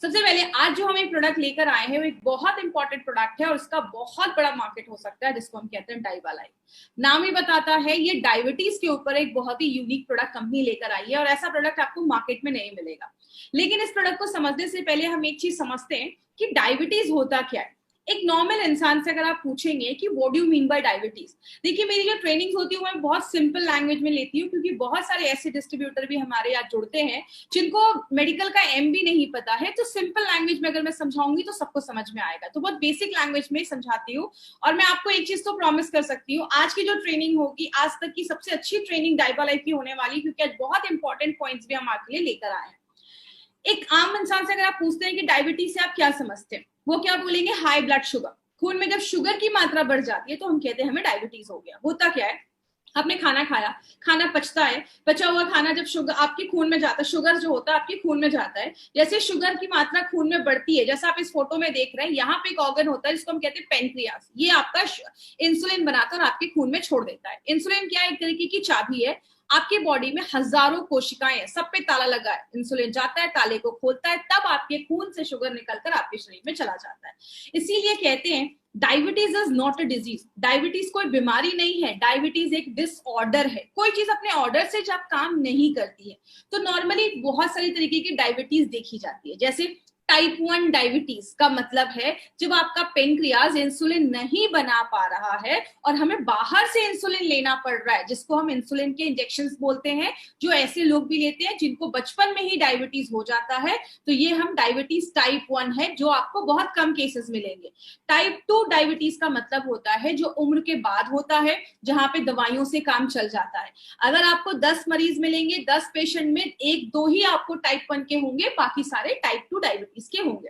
सबसे पहले आज जो हम एक प्रोडक्ट लेकर आए हैं वो एक बहुत इंपॉर्टेंट प्रोडक्ट है और इसका बहुत बड़ा मार्केट हो सकता है, जिसको हम कहते हैं डाइवालाइफ। नाम ही बताता है ये डायबिटीज के ऊपर एक बहुत ही यूनिक प्रोडक्ट कंपनी लेकर आई है और ऐसा प्रोडक्ट आपको मार्केट में नहीं मिलेगा। लेकिन इस प्रोडक्ट को समझने से पहले हम एक चीज समझते हैं कि डायबिटीज होता क्या है। एक नॉर्मल इंसान से अगर आप पूछेंगे कि what do you mean by diabetes, देखिए मेरी जो ट्रेनिंग होती है मैं बहुत सिंपल लैंग्वेज में लेती हूँ, क्योंकि बहुत सारे ऐसे डिस्ट्रीब्यूटर भी हमारे यहाँ जुड़ते हैं जिनको मेडिकल का एम भी नहीं पता है। तो सिंपल लैंग्वेज में अगर मैं समझाऊंगी तो सबको समझ में आएगा, तो बहुत बेसिक लैंग्वेज में समझाती हूँ। और मैं आपको एक चीज तो प्रॉमिस कर सकती हूँ, आज की जो ट्रेनिंग होगी आज तक की सबसे अच्छी ट्रेनिंग डाइवालाइफ की होने वाली, क्योंकि आज बहुत इंपॉर्टेंट पॉइंट्स भी हम आपके लिए लेकर आए हैं। एक आम इंसान से अगर आप पूछते हैं कि डायबिटीज से आप क्या समझते हैं, वो क्या बोलेंगे? High blood sugar. खून में जब शुगर की मात्रा बढ़ जाती है तो हम कहते हैं हमें डायबिटीज हो गया। होता क्या है, आपने खाना खाया, खाना पचता है, बचा हुआ खाना जब शुगर आपके खून में जाता है, शुगर जो होता है आपके खून में जाता है, जैसे शुगर की मात्रा खून में बढ़ती है, जैसा आप इस फोटो में देख रहे हैं, यहाँ पे एक ऑर्गन होता है जिसको हम कहते हैं पेनक्रियास। ये आपका इंसुलिन बनाकर आपके खून में छोड़ देता है। इंसुलिन क्या है? एक तरीके की चाबी है। आपके बॉडी में हजारों कोशिकाएं हैं, सब पे ताला लगा है। इंसुलिन जाता है, ताले को खोलता है, तब आपके खून से शुगर निकलकर आपके शरीर में चला जाता है। इसीलिए कहते हैं diabetes is not a disease. Diabetes कोई बीमारी नहीं है, डायबिटीज एक डिसऑर्डर है। कोई चीज अपने ऑर्डर से जब काम नहीं करती है तो नॉर्मली बहुत सारी तरीके की डायबिटीज देखी जाती है। जैसे टाइप 1 डायबिटीज का मतलब है जब आपका पेनक्रियाज इंसुलिन नहीं बना पा रहा है और हमें बाहर से इंसुलिन लेना पड़ रहा है, जिसको हम इंसुलिन के इंजेक्शंस बोलते हैं, जो ऐसे लोग भी लेते हैं जिनको बचपन में ही डायबिटीज हो जाता है। तो ये हम डायबिटीज टाइप 1 है, जो आपको बहुत कम केसेस मिलेंगे। टाइप 2 डायबिटीज का मतलब होता है जो उम्र के बाद होता है, जहां पे दवाइयों से काम चल जाता है। अगर आपको 10 मरीज मिलेंगे, 10 पेशेंट में 1-2 ही आपको टाइप 1 के होंगे, बाकी सारे टाइप 2 डायबिटीज के होंगे।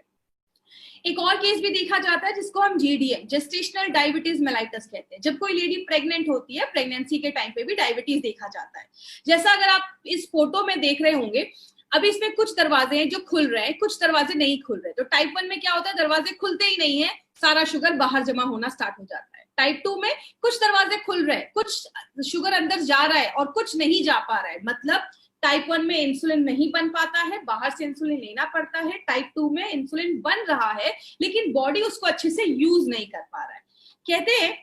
एक और केस भी देखा जाता है जिसको हम जीडीएम, जेस्टेशनल डायबिटीज मेलाइटस कहते हैं। जब कोई लेडी प्रेग्नेंट होती है, प्रेगनेंसी के टाइम पे भी डायबिटीज देखा जाता है। जैसा अगर आप इस फोटो में देख रहे होंगे, अभी इसमें कुछ दरवाजे हैं जो खुल रहे हैं, कुछ दरवाजे नहीं खुल रहे। तो टाइप 1 में क्या होता है, दरवाजे खुलते ही नहीं है, सारा शुगर बाहर जमा होना स्टार्ट हो जाता है। टाइप 2 में कुछ दरवाजे खुल रहे हैं, कुछ शुगर अंदर जा रहा है और कुछ नहीं जा पा रहा है। मतलब टाइप 1 में इंसुलिन नहीं बन पाता है, बाहर से इंसुलिन लेना पड़ता है। टाइप 2 में इंसुलिन बन रहा है लेकिन बॉडी उसको अच्छे से यूज नहीं कर पा रहा है। कहते हैं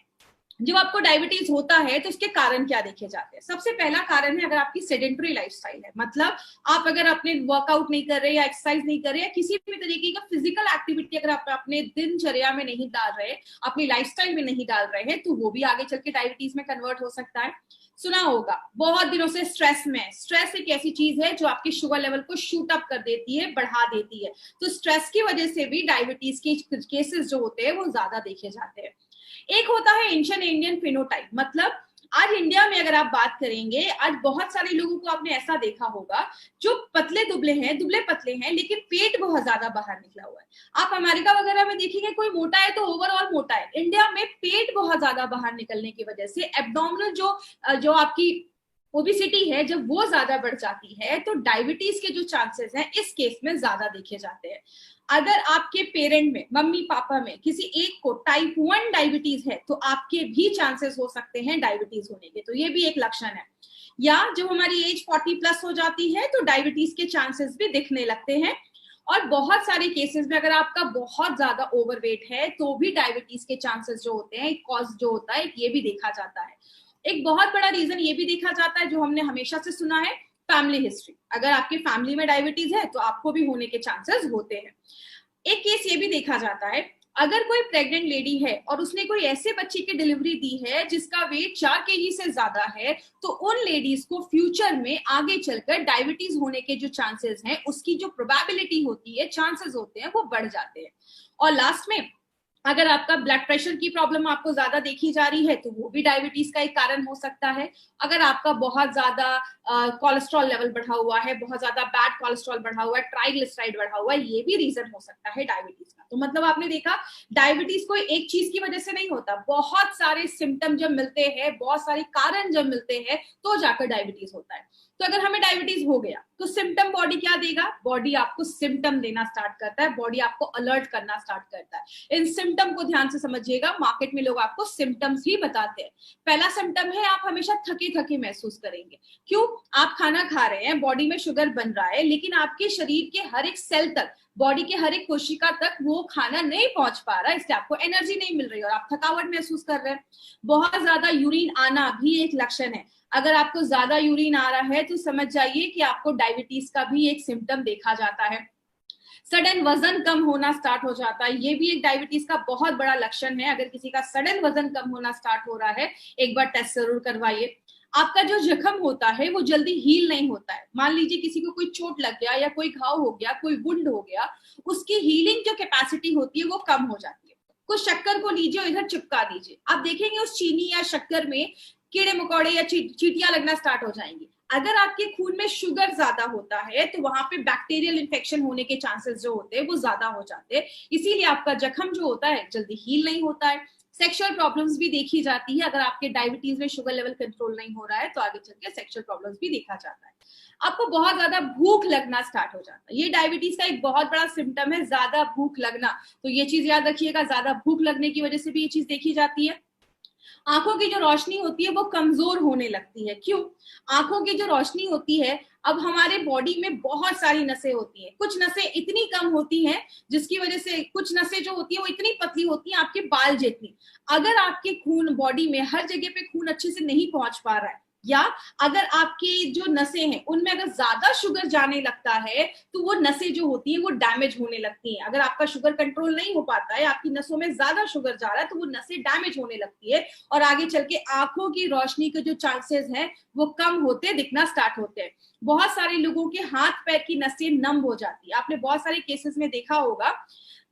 जब आपको डायबिटीज होता है तो उसके कारण क्या देखे जाते हैं। सबसे पहला कारण है अगर आपकी सेडेंटरी लाइफस्टाइल है, मतलब आप अगर अपने वर्कआउट नहीं कर रहे या एक्सरसाइज नहीं कर रहे या किसी भी तरीके का फिजिकल एक्टिविटी अगर आप अपने दिनचर्या में नहीं डाल रहे, अपनी लाइफस्टाइल में नहीं डाल रहे हैं, तो वो भी आगे चल के डायबिटीज में कन्वर्ट हो सकता है। सुना होगा बहुत दिनों से स्ट्रेस में, स्ट्रेस एक ऐसी चीज है जो आपके शुगर लेवल को शूट अप कर देती है, बढ़ा देती है। तो स्ट्रेस की वजह से भी डायबिटीज के केसेस जो होते हैं वो ज्यादा देखे जाते हैं। एक होता है एंशिएंट इंडियन फिनोटाइप, मतलब आज इंडिया में अगर आप बात करेंगे, आज बहुत सारे लोगों को आपने ऐसा देखा होगा जो पतले दुबले हैं, दुबले पतले हैं, लेकिन पेट बहुत ज्यादा बाहर निकला हुआ है। आप अमेरिका वगैरह में देखेंगे कोई मोटा है तो ओवरऑल मोटा है। इंडिया में पेट बहुत ज्यादा बाहर निकलने की वजह से एब्डोमिनल जो आपकी ओबिसिटी है, जब वो ज्यादा बढ़ जाती है तो डायबिटीज के जो चांसेस हैं इस केस में ज्यादा देखे जाते हैं। अगर आपके पेरेंट में, मम्मी पापा में किसी एक को टाइप 1 डायबिटीज है तो आपके भी चांसेस हो सकते हैं डायबिटीज होने के, तो ये भी एक लक्षण है। या जब हमारी एज 40+ हो जाती है तो डायबिटीज के चांसेस भी दिखने लगते हैं। और बहुत सारे केसेस में अगर आपका बहुत ज्यादा ओवरवेट है तो भी डायबिटीज के चांसेस जो होते हैं, कॉज जो होता है, ये भी देखा जाता है। एक बहुत बड़ा रीजन ये भी देखा जाता है जो हमने हमेशा से सुना है, फैमिली हिस्ट्री। अगर आपके फैमिली में डायबिटीज है तो आपको भी होने के चांसेस होते हैं। एक केस ये भी देखा जाता है, अगर कोई प्रेग्नेंट लेडी है और उसने कोई ऐसे बच्चे की डिलीवरी दी है जिसका वेट 4 केजी से ज्यादा है, तो उन लेडीज को फ्यूचर में आगे चलकर डायबिटीज होने के जो चांसेस हैं, उसकी जो प्रोबेबिलिटी होती है, चांसेस होते हैं, वो बढ़ जाते हैं। और लास्ट में अगर आपका ब्लड प्रेशर की प्रॉब्लम आपको ज्यादा देखी जा रही है तो वो भी डायबिटीज का एक कारण हो सकता है। अगर आपका बहुत ज्यादा कोलेस्ट्रॉल लेवल बढ़ा हुआ है, बहुत ज्यादा बैड कोलेस्ट्रॉल बढ़ा हुआ है, ट्राइग्लिसराइड बढ़ा हुआ है, ये भी रीजन हो सकता है डायबिटीज का। तो मतलब आपने देखा डायबिटीज कोई एक चीज की वजह से नहीं होता, बहुत सारे सिम्टम जब मिलते हैं, बहुत सारे कारण जब मिलते हैं तो जाकर डायबिटीज होता है। तो अगर हमें डायबिटीज हो गया तो सिम्टम बॉडी क्या देगा? बॉडी आपको सिम्टम देना स्टार्ट करता है, बॉडी आपको अलर्ट करना स्टार्ट करता है। इन सिम्टम को ध्यान से समझिएगा, मार्केट में लोग आपको सिम्टम्स ही बताते हैं। पहला सिम्टम है आप हमेशा थके थके महसूस करेंगे। क्यों? आप खाना खा रहे हैं, बॉडी में शुगर बन रहा है, लेकिन आपके शरीर के हर एक सेल तक, बॉडी के हर एक कोशिका तक वो खाना नहीं पहुंच पा रहा है, इसलिए आपको एनर्जी नहीं मिल रही और आप थकावट महसूस कर रहे हैं। बहुत ज्यादा यूरिन आना भी एक लक्षण है। अगर आपको ज्यादा यूरिन आ रहा है तो समझ जाइए कि आपको डायबिटीज का भी एक सिम्टम देखा जाता है। सडन वजन कम होना स्टार्ट हो जाता है, ये भी एक डायबिटीज का बहुत बड़ा लक्षण है। अगर किसी का सडन वजन कम होना स्टार्ट हो रहा है, एक बार टेस्ट जरूर करवाइए। आपका जो जख्म होता है वो जल्दी हील नहीं होता है। मान लीजिए किसी को कोई चोट लग गया या कोई घाव हो गया, कोई वुंड हो गया, उसकी हीलिंग जो कैपेसिटी होती है वो कम हो जाती है। कुछ शक्कर को लीजिए और इधर चिपका दीजिए, आप देखेंगे उस चीनी या शक्कर में कीड़े मकोड़े या चींटियां लगना स्टार्ट हो जाएंगी। अगर आपके खून में शुगर ज्यादा होता है तो वहां पे बैक्टीरियल इन्फेक्शन होने के चांसेस जो होते हैं वो ज्यादा हो जाते हैं, इसीलिए आपका जख्म जो होता है जल्दी हील नहीं होता है। सेक्सुअल प्रॉब्लम्स भी देखी जाती है। अगर आपके डायबिटीज में शुगर लेवल कंट्रोल नहीं हो रहा है तो आगे चल के सेक्सुअल प्रॉब्लम्स भी देखा जाता है। आपको बहुत ज्यादा भूख लगना स्टार्ट हो जाता है, ये डायबिटीज का एक बहुत बड़ा सिम्टम है, ज्यादा भूख लगना। तो ये चीज याद रखिएगा, ज्यादा भूख लगने की वजह से भी ये चीज देखी जाती है। आंखों की जो रोशनी होती है वो कमजोर होने लगती है। क्यों? आंखों की जो रोशनी होती है, अब हमारे बॉडी में बहुत सारी नसें होती हैं, कुछ नसें इतनी कम होती हैं जिसकी वजह से कुछ नसें जो होती है वो इतनी पतली होती हैं आपके बाल जितनी। अगर आपके खून बॉडी में हर जगह पे खून अच्छे से नहीं पहुंच पा रहा है, या अगर आपकी जो नसें हैं उनमें अगर ज्यादा शुगर जाने लगता है तो वो नसें जो होती हैं वो डैमेज होने लगती हैं। अगर आपका शुगर कंट्रोल नहीं हो पाता है, आपकी नसों में ज्यादा शुगर जा रहा है, तो वो नसें डैमेज होने लगती है और आगे चल के आंखों की रोशनी के जो चांसेस हैं वो कम होते दिखना स्टार्ट होते हैं। बहुत सारे लोगों के हाथ पैर की नसें नम हो जाती है। आपने बहुत सारे केसेस में देखा होगा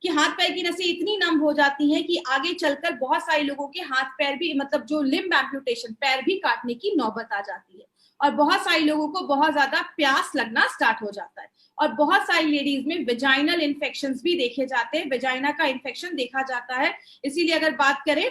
कि हाथ पैर की नसें इतनी नम हो जाती हैं कि आगे चलकर बहुत सारे लोगों के हाथ पैर भी, मतलब जो लिम्ब एम्पुटेशन, पैर भी काटने की नौबत आ जाती है। और बहुत सारे लोगों को बहुत ज्यादा प्यास लगना स्टार्ट हो जाता है। और बहुत सारी लेडीज में वेजाइनल इन्फेक्शंस भी देखे जाते हैं, वेजाइना का इन्फेक्शन देखा जाता है। इसीलिए अगर बात करें,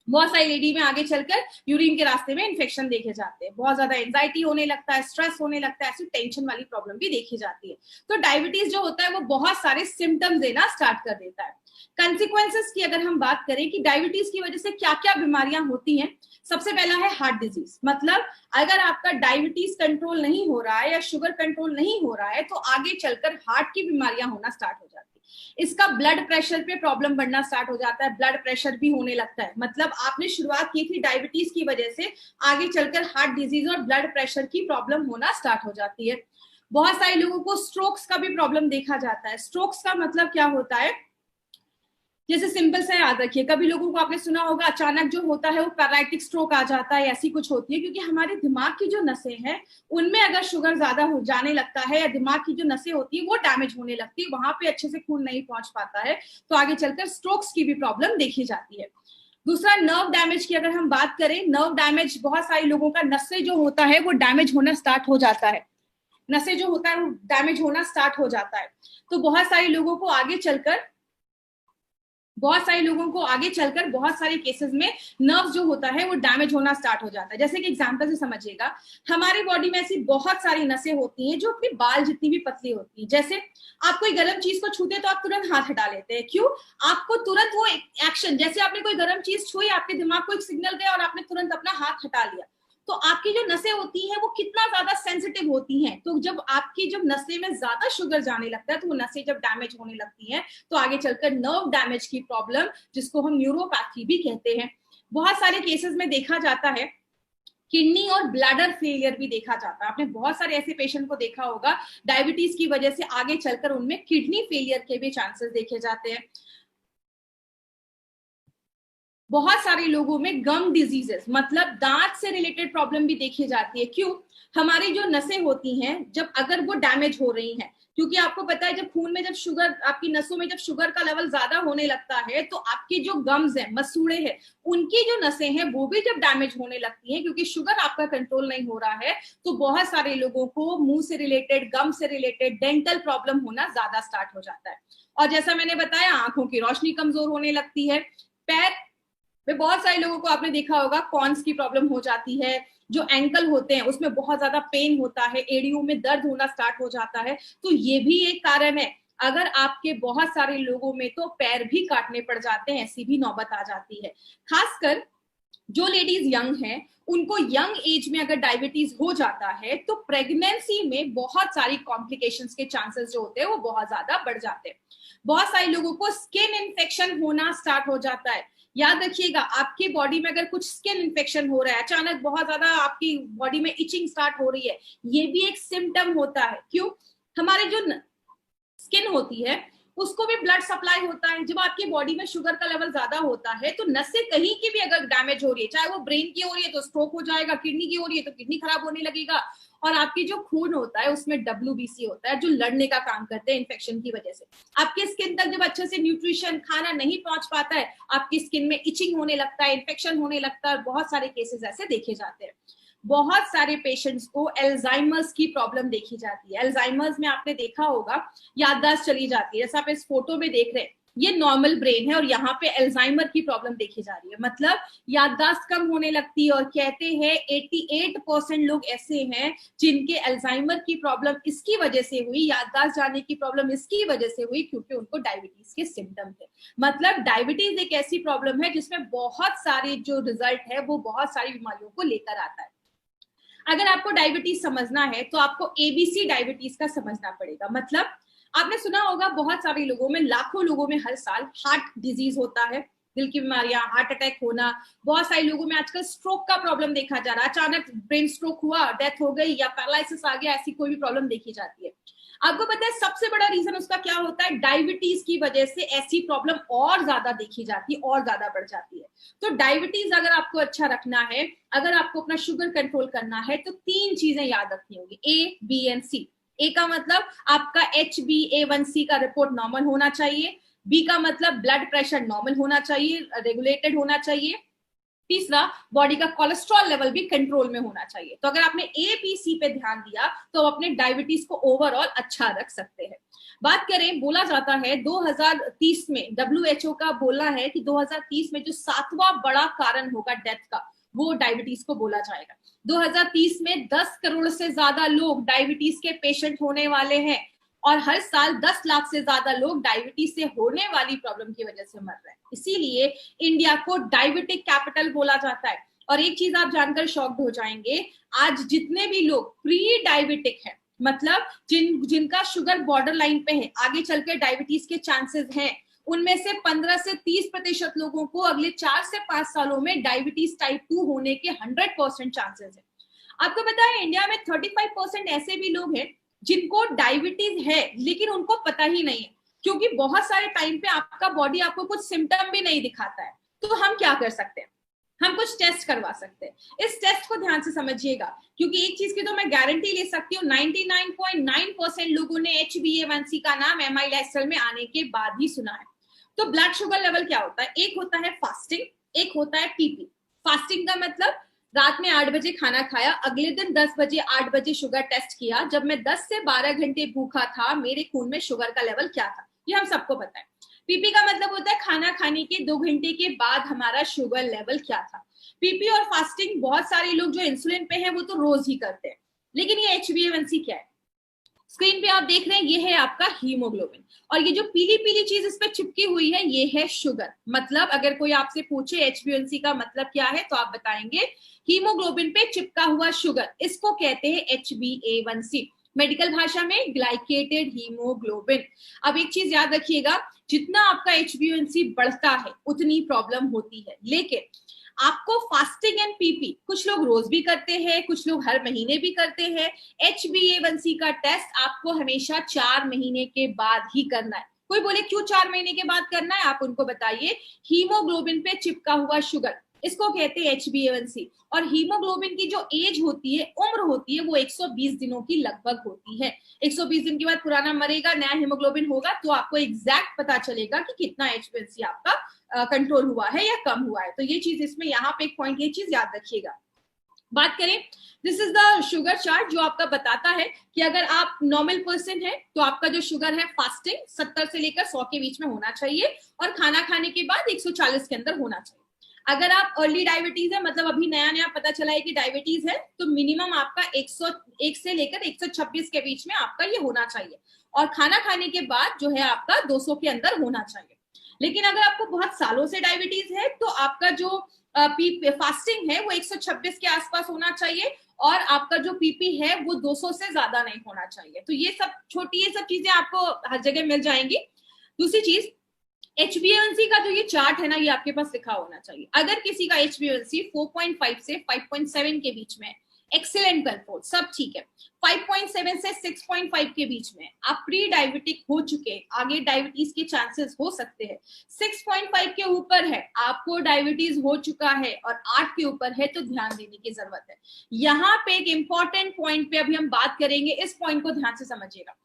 बहुत सारी लेडी में आगे चलकर यूरिन के रास्ते में इन्फेक्शन देखे जाते हैं, बहुत ज्यादा एंजाइटी होने लगता है, स्ट्रेस होने लगता है, ऐसी टेंशन वाली प्रॉब्लम भी देखी जाती है। तो डायबिटीज जो होता है वो बहुत सारे सिम्टम्स देना स्टार्ट कर देता है। कंसिक्वेंसेस की अगर हम बात करें कि डायबिटीज की वजह से क्या क्या बीमारियां होती हैं, सबसे पहला है हार्ट डिजीज। मतलब अगर आपका डायबिटीज कंट्रोल नहीं हो रहा है या शुगर कंट्रोल नहीं हो रहा है तो आगे चलकर हार्ट की बीमारियां होना स्टार्ट हो जाती है। इसका ब्लड प्रेशर पे प्रॉब्लम बढ़ना स्टार्ट हो जाता है, ब्लड प्रेशर भी होने लगता है। मतलब आपने शुरुआत की थी डायबिटीज की वजह से, आगे चलकर हार्ट डिजीज और ब्लड प्रेशर की प्रॉब्लम होना स्टार्ट हो जाती है। बहुत सारे लोगों को स्ट्रोक्स का भी प्रॉब्लम देखा जाता है। स्ट्रोक्स का मतलब क्या होता है, जैसे सिंपल सा याद रखिए, कभी लोगों को आपने सुना होगा अचानक जो होता है वो पैरालिटिक स्ट्रोक आ जाता है, ऐसी कुछ होती है, क्योंकि हमारे दिमाग की जो नसें हैं उनमें अगर शुगर ज्यादा हो जाने लगता है या दिमाग की जो नसें होती है वो डैमेज होने लगती है, वहां पे अच्छे से खून नहीं पहुंच पाता है, तो आगे चलकर स्ट्रोक्स की भी प्रॉब्लम देखी जाती है। दूसरा, नर्व डैमेज की अगर हम बात करें, नर्व डैमेज बहुत सारे लोगों का नसें जो होता है वो डैमेज होना स्टार्ट हो जाता है, नसें जो होता है वो डैमेज होना स्टार्ट हो जाता है। तो बहुत सारे लोगों को आगे चलकर बहुत सारे केसेस में नर्व जो होता है वो डैमेज होना स्टार्ट हो जाता है। जैसे कि एग्जांपल से समझिएगा, हमारी बॉडी में ऐसी बहुत सारी नसें होती हैं जो अपने बाल जितनी भी पतली होती है। जैसे आप कोई गर्म चीज को छूते तो आप तुरंत हाथ हटा लेते हैं। क्यों? आपको तुरंत वो एक्शन, जैसे आपने कोई गर्म चीज छुई, आपके दिमाग को एक सिग्नल गया और आपने तुरंत अपना हाथ हटा लिया। तो आपकी जो नसें होती हैं वो कितना ज्यादा सेंसिटिव होती हैं, तो जब आपकी जब नसें में ज्यादा शुगर जाने लगता है तो वो नसें जब डैमेज होने लगती हैं तो आगे चलकर नर्व डैमेज की प्रॉब्लम, जिसको हम न्यूरोपैथी भी कहते हैं, बहुत सारे केसेस में देखा जाता है। किडनी और ब्लैडर फेलियर भी देखा जाता है। आपने बहुत सारे ऐसे पेशेंट को देखा होगा डायबिटीज की वजह से आगे चलकर उनमें किडनी फेलियर के भी चांसेस देखे जाते हैं। बहुत सारे लोगों में गम डिजीजेस, मतलब दांत से रिलेटेड प्रॉब्लम भी देखी जाती है। क्यों? हमारी जो नसें होती हैं जब अगर वो डैमेज हो रही हैं, क्योंकि आपको पता है जब खून में जब शुगर, आपकी नसों में जब शुगर का लेवल ज्यादा होने लगता है तो आपकी जो गम्स हैं, मसूड़े हैं, उनकी जो नसें हैं वो भी जब डैमेज होने लगती हैं, क्योंकि शुगर आपका कंट्रोल नहीं हो रहा है, तो बहुत सारे लोगों को मुंह से रिलेटेड, गम से रिलेटेड डेंटल प्रॉब्लम होना ज्यादा स्टार्ट हो जाता है। और जैसा मैंने बताया, आंखों की रोशनी कमजोर होने लगती है। पैर में बहुत सारे लोगों को आपने देखा होगा कॉन्स की प्रॉब्लम हो जाती है, जो एंकल होते हैं उसमें बहुत ज्यादा पेन होता है, एड़ियों में दर्द होना स्टार्ट हो जाता है, तो ये भी एक कारण है। अगर आपके बहुत सारे लोगों में तो पैर भी काटने पड़ जाते हैं, ऐसी भी नौबत आ जाती है। खासकर जो लेडीज यंग हैं, उनको यंग एज में अगर डायबिटीज हो जाता है तो प्रेगनेंसी में बहुत सारी कॉम्प्लिकेशंस के चांसेस जो होते हैं वो बहुत ज्यादा बढ़ जाते हैं। बहुत सारे लोगों को स्किन इन्फेक्शन होना स्टार्ट हो जाता है। याद रखिएगा, आपकी बॉडी में अगर कुछ स्किन इन्फेक्शन हो रहा है, अचानक बहुत ज्यादा आपकी बॉडी में इचिंग स्टार्ट हो रही है, ये भी एक सिम्टम होता है। क्यों? हमारे जो स्किन होती है उसको भी ब्लड सप्लाई होता है। जब आपकी बॉडी में शुगर का लेवल ज्यादा होता है तो नसें कहीं की भी अगर डैमेज हो रही है, चाहे वो ब्रेन की हो रही है तो स्ट्रोक हो जाएगा, किडनी की हो रही है तो किडनी खराब होने लगेगा, और आपकी जो खून होता है उसमें WBC होता है जो लड़ने का काम करते हैं इन्फेक्शन की वजह से। आपकी स्किन तक जब अच्छे से न्यूट्रिशन खाना नहीं पहुंच पाता है, आपकी स्किन में इचिंग होने लगता है, इन्फेक्शन होने लगता है। बहुत सारे केसेस ऐसे देखे जाते हैं। बहुत सारे पेशेंट्स को एल्जाइमर्स की प्रॉब्लम देखी जाती है। एल्जाइमर्स में आपने देखा होगा याददाश्त चली जाती है, जैसा आप इस फोटो में देख रहे हैं, ये नॉर्मल ब्रेन है और यहाँ पे एल्जाइमर की प्रॉब्लम देखी जा रही है, मतलब याददाश्त कम होने लगती है। और कहते हैं 88% लोग ऐसे हैं जिनके एल्जाइमर की प्रॉब्लम इसकी वजह से हुई, याददाश्त जाने की प्रॉब्लम इसकी वजह से हुई क्योंकि उनको डायबिटीज के सिम्टम थे। मतलब डायबिटीज एक ऐसी प्रॉब्लम है जिसमें बहुत सारे जो रिजल्ट है वो बहुत सारी बीमारियों को लेकर आता है। अगर आपको डायबिटीज समझना है तो आपको ABC डायबिटीज का समझना पड़ेगा। मतलब आपने सुना होगा बहुत सारे लोगों में, लाखों लोगों में हर साल हार्ट डिजीज होता है, दिल की बीमारियां, हार्ट अटैक होना। बहुत सारे लोगों में आजकल स्ट्रोक का प्रॉब्लम देखा जा रहा है, अचानक ब्रेन स्ट्रोक हुआ, डेथ हो गई या पैरालिसिस आ गया, ऐसी कोई भी प्रॉब्लम देखी जाती है। आपको पता है सबसे बड़ा रीजन उसका क्या होता है? डायबिटीज की वजह से ऐसी प्रॉब्लम और ज्यादा देखी जाती है, और ज्यादा बढ़ जाती है। तो डायबिटीज अगर आपको अच्छा रखना है, अगर आपको अपना शुगर कंट्रोल करना है, तो 3 चीजें याद रखनी होगी, A, B एंड C। ए का मतलब आपका HbA1c का रिपोर्ट नॉर्मल होना चाहिए। बी का मतलब ब्लड प्रेशर नॉर्मल होना चाहिए, रेगुलेटेड होना चाहिए। तीसरा, बॉडी का कोलेस्ट्रॉल लेवल भी कंट्रोल में होना चाहिए। तो अगर आपने ABC पे ध्यान दिया तो अपने डायबिटीज को ओवरऑल अच्छा रख सकते हैं। बात करें, बोला जाता है 2030 में, WHO का बोलना है कि 2030 में जो 7वां बड़ा कारण होगा डेथ का, वो डायबिटीज को बोला जाएगा। 2030 में 10 करोड़ से ज्यादा लोग डायबिटीज के पेशेंट होने वाले हैं और हर साल 10 लाख से ज्यादा लोग डायबिटीज से होने वाली प्रॉब्लम की वजह से मर रहे हैं। इसीलिए इंडिया को डायबिटिक कैपिटल बोला जाता है। और एक चीज आप जानकर शॉक्ड हो जाएंगे, आज जितने भी लोग प्री डायबिटिक हैं, मतलब जिनका शुगर बॉर्डर लाइन पे है, आगे चलकर डायबिटीज के चांसेस हैं, उनमें से 15 से 30% लोगों को अगले 4 से 5 सालों में डायबिटीज टाइप 2 होने के 100% चांसेस है। आपको पता है इंडिया में 35% ऐसे भी लोग हैं जिनको डायबिटीज है लेकिन उनको पता ही नहीं है, क्योंकि बहुत सारे टाइम पे आपका बॉडी आपको कुछ सिम्टम भी नहीं दिखाता है। तो हम क्या कर सकते हैं? हम कुछ टेस्ट करवा सकते हैं। इस टेस्ट को ध्यान से समझिएगा, क्योंकि एक चीज की तो मैं गारंटी ले सकती हूँ, 99.9% लोगों ने HbA1c का नाम MI लाइफस्टाइल में आने के बाद ही सुना है। तो ब्लड शुगर लेवल क्या होता है? एक होता है फास्टिंग, एक होता है PP। फास्टिंग का मतलब रात में 8 बजे खाना खाया, अगले दिन 10 बजे 8 बजे शुगर टेस्ट किया, जब मैं 10 से 12 घंटे भूखा था मेरे खून में शुगर का लेवल क्या था, ये हम सबको पता है। PP का मतलब होता है खाना खाने के 2 घंटे के बाद हमारा शुगर लेवल क्या था। PP और फास्टिंग बहुत सारे लोग जो इंसुलिन पे हैं वो तो रोज ही करते हैं, लेकिन ये HbA1c क्या है? स्क्रीन पे आप देख रहे हैं, ये है आपका हीमोग्लोबिन, और ये जो पीली पीली चीज इस पे चिपकी हुई है ये है शुगर। मतलब अगर कोई आपसे पूछे HbA1c का मतलब क्या है तो आप बताएंगे हीमोग्लोबिन पे चिपका हुआ शुगर, इसको कहते हैं HbA1c, मेडिकल भाषा में ग्लाइकेटेड हीमोग्लोबिन। अब एक चीज याद रखिएगा, जितना आपका HbA1c बढ़ता है उतनी प्रॉब्लम होती है, लेकिन आपको फास्टिंग एंड PP कुछ लोग रोज भी करते हैं, कुछ लोग हर महीने भी करते हैं। HbA1c का टेस्ट आपको हमेशा 4 महीने के बाद ही करना है। कोई बोले क्यों 4 महीने के बाद करना है, आप उनको बताइए। हीमोग्लोबिन पे चिपका हुआ शुगर, इसको कहते हैं HbA1c। और हीमोग्लोबिन की जो एज होती है, उम्र होती है, वो 120 दिनों की लगभग होती है। 120 दिन के बाद पुराना मरेगा, नया हीमोग्लोबिन होगा, तो आपको एग्जैक्ट पता चलेगा कि कितना HbA1c आपका कंट्रोल हुआ है या कम हुआ है। तो ये चीज इसमें यहाँ पे एक पॉइंट, ये चीज याद रखिएगा। बात करें, this is the sugar chart जो आपका बताता है कि अगर आप नॉर्मल पर्सन है तो आपका जो शुगर है फास्टिंग 70 से लेकर 100 के बीच में होना चाहिए और खाना खाने के बाद 140 के अंदर होना चाहिए। अगर आप अर्ली डायबिटीज है, मतलब अभी नया नया पता चला है कि डायबिटीज है, तो मिनिमम आपका 101 से लेकर 126 के बीच में आपका ये होना चाहिए, और खाना खाने के बाद जो है आपका 200 के अंदर होना चाहिए। लेकिन अगर आपको बहुत सालों से डायबिटीज है तो आपका जो फास्टिंग है वो 126 के आसपास होना चाहिए, और आपका जो पीपी है वो 200 से ज्यादा नहीं होना चाहिए। तो ये सब छोटी, ये सब चीजें आपको हर जगह मिल जाएंगी। दूसरी चीज, HbA1c का जो ये चार्ट है ना, ये आपके पास लिखा होना चाहिए। अगर किसी का HbA1c 4.5 से 5.7 के बीच में, एक्सीलेंट कंट्रोल, सब ठीक है। 5.7 से 6.5 के बीच में आप प्री डायबिटिक हो चुके, आगे डायबिटीज के चांसेस हो सकते हैं। 6.5 के ऊपर है, आपको डायबिटीज हो चुका है, और 8 के ऊपर है तो ध्यान देने की जरूरत है। यहाँ पे एक इंपॉर्टेंट पॉइंट पे अभी हम बात करेंगे, इस पॉइंट को ध्यान से समझिएगा।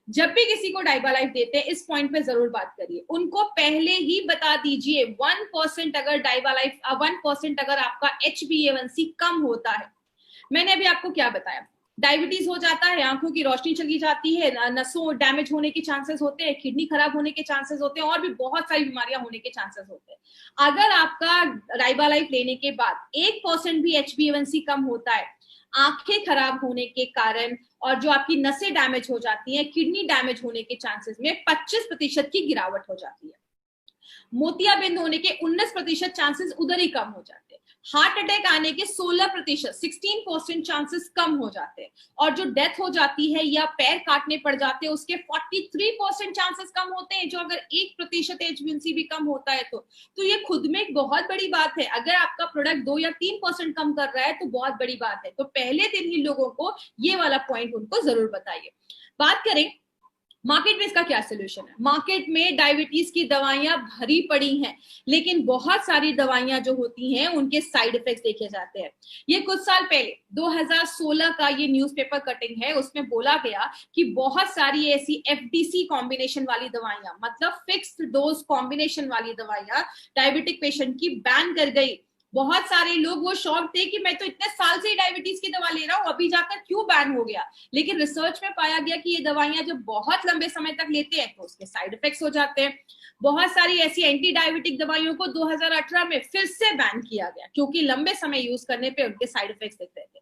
जब भी किसी को डाइबालाइफ देते हैं, इस पॉइंट पे जरूर बात करिए, उनको पहले ही बता दीजिए 1% अगर डाइबालाइफ 1% अगर आपका HbA1c कम होता है, मैंने अभी आपको क्या बताया, डायबिटीज हो जाता है, आंखों की रोशनी चली जाती है, नसों डैमेज होने के चांसेस होते हैं, किडनी खराब होने के चांसेस होते हैं, और भी बहुत सारी बीमारियां होने के चांसेस होते हैं। अगर आपका डाइबालाइफ लेने के बाद 1% भी HbA1c कम होता है, आंखें खराब होने के कारण और जो आपकी नसें डैमेज हो जाती हैं, किडनी डैमेज होने के चांसेस में 25% की गिरावट हो जाती है। मोतियाबिंद होने के 19% चांसेस उधर ही कम हो जाते हैं। हार्ट अटैक आने के 16%, 16% चांसेस कम हो जाते हैं, और जो डेथ हो जाती है या पैर काटने पड़ जाते हैं उसके 43% चांसेस कम होते हैं, जो अगर 1% HbA1c भी कम होता है तो ये खुद में एक बहुत बड़ी बात है। अगर आपका प्रोडक्ट 2 या 3% कम कर रहा है तो बहुत बड़ी बात है। तो पहले दिन ही लोगों को ये वाला पॉइंट उनको जरूर बताइए। बात करें मार्केट में इसका क्या सोल्यूशन है। मार्केट में डायबिटीज की दवाइयां भरी पड़ी हैं, लेकिन बहुत सारी दवाइयां जो होती हैं उनके साइड इफेक्ट्स देखे जाते हैं। ये कुछ साल पहले 2016 का ये न्यूज़पेपर कटिंग है, उसमें बोला गया कि बहुत सारी ऐसी FDC कॉम्बिनेशन वाली दवाइयां, मतलब फिक्स्ड डोज कॉम्बिनेशन वाली दवाइयां डायबिटिक पेशेंट की बैन कर गई। बहुत सारे लोग वो शॉक थे कि मैं तो इतने साल से ही डायबिटीज की दवा ले रहा हूं, अभी जाकर क्यों बैन हो गया। लेकिन रिसर्च में पाया गया कि ये दवाइयां जब बहुत लंबे समय तक लेते हैं तो उसके साइड इफेक्ट्स हो जाते हैं। बहुत सारी ऐसी एंटी डायबिटिक दवाइयों को 2018 में फिर से बैन किया गया, क्योंकि लंबे समय यूज करने पे उनके साइड इफेक्ट्स दिख रहे थे।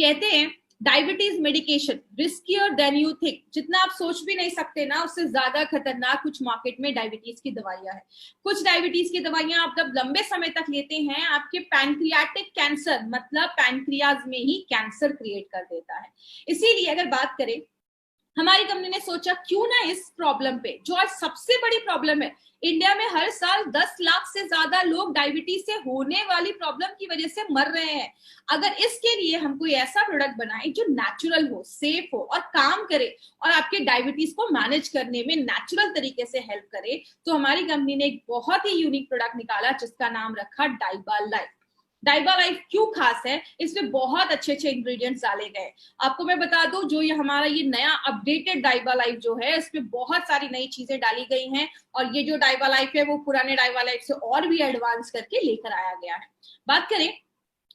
कहते हैं diabetes medication riskier than you think, जितना आप सोच भी नहीं सकते ना, उससे ज्यादा खतरनाक कुछ मार्केट में डायबिटीज की दवाइयां हैं। कुछ डायबिटीज की दवाइयां आप जब लंबे समय तक लेते हैं, आपके पैंक्रियाटिक कैंसर, मतलब पैंक्रियाज में ही कैंसर क्रिएट कर देता है। इसीलिए अगर बात करें, हमारी कंपनी ने सोचा क्यों ना इस प्रॉब्लम पे, जो आज सबसे बड़ी प्रॉब्लम है, इंडिया में हर साल 10 लाख से ज्यादा लोग डायबिटीज से होने वाली प्रॉब्लम की वजह से मर रहे हैं। अगर इसके लिए हम कोई ऐसा प्रोडक्ट बनाए जो नेचुरल हो, सेफ हो और काम करे, और आपके डायबिटीज को मैनेज करने में नेचुरल तरीके से हेल्प करे, तो हमारी कंपनी ने एक बहुत ही यूनिक प्रोडक्ट निकाला जिसका नाम रखा डाइबालाइफ। डाइबालाइफ क्यों खास है, इसमें बहुत अच्छे अच्छे इंग्रेडिएंट्स डाले गए। आपको मैं बता दूं, जो ये हमारा ये नया अपडेटेड डाइबालाइफ जो है, इसमें बहुत सारी नई चीजें डाली गई हैं, और ये जो डाइबालाइफ है वो पुराने डाइबालाइफ से और भी एडवांस करके लेकर आया गया है। बात करें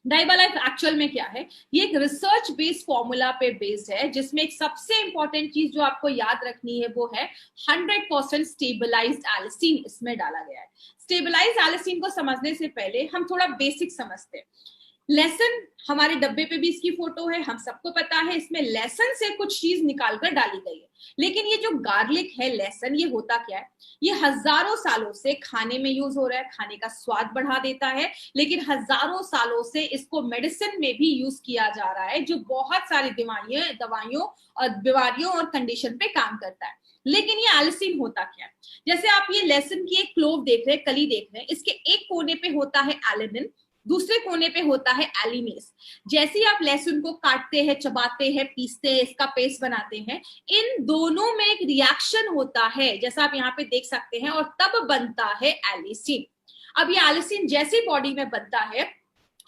डाइबालाइफ एक्चुअल में क्या है, ये एक रिसर्च बेस्ड फॉर्मूला पे बेस्ड है, जिसमें एक सबसे इंपॉर्टेंट चीज जो आपको याद रखनी है वो है 100% स्टेबलाइज्ड एलिसिन इसमें डाला गया है। स्टेबलाइज्ड एलिसिन को समझने से पहले हम थोड़ा बेसिक समझते हैं। लहसुन, हमारे डब्बे पे भी इसकी फोटो है, हम सबको पता है इसमें लहसुन से कुछ चीज निकालकर डाली गई है। लेकिन ये जो गार्लिक है, लहसुन, ये होता क्या है, ये हजारों सालों से खाने में यूज हो रहा है, खाने का स्वाद बढ़ा देता है, लेकिन हजारों सालों से इसको मेडिसिन में भी यूज किया जा रहा है, जो बहुत सारी दवाइयों और बीमारियों और कंडीशन पे काम करता है। लेकिन ये एलिसिन होता क्या है, जैसे आप ये लहसुन की एक क्लोव देख रहे हैं, कली देख रहे हैं, इसके एक कोने पे होता है एलिनिन, दूसरे कोने पे होता है एलिनेस। जैसे ही आप लहसुन को काटते हैं, चबाते हैं, पीसते हैं, इसका पेस्ट बनाते हैं, इन दोनों में एक रिएक्शन होता है, जैसा आप यहाँ पे देख सकते हैं, और तब बनता है एलिसिन। अब ये एलिसिन जैसे बॉडी में बनता है,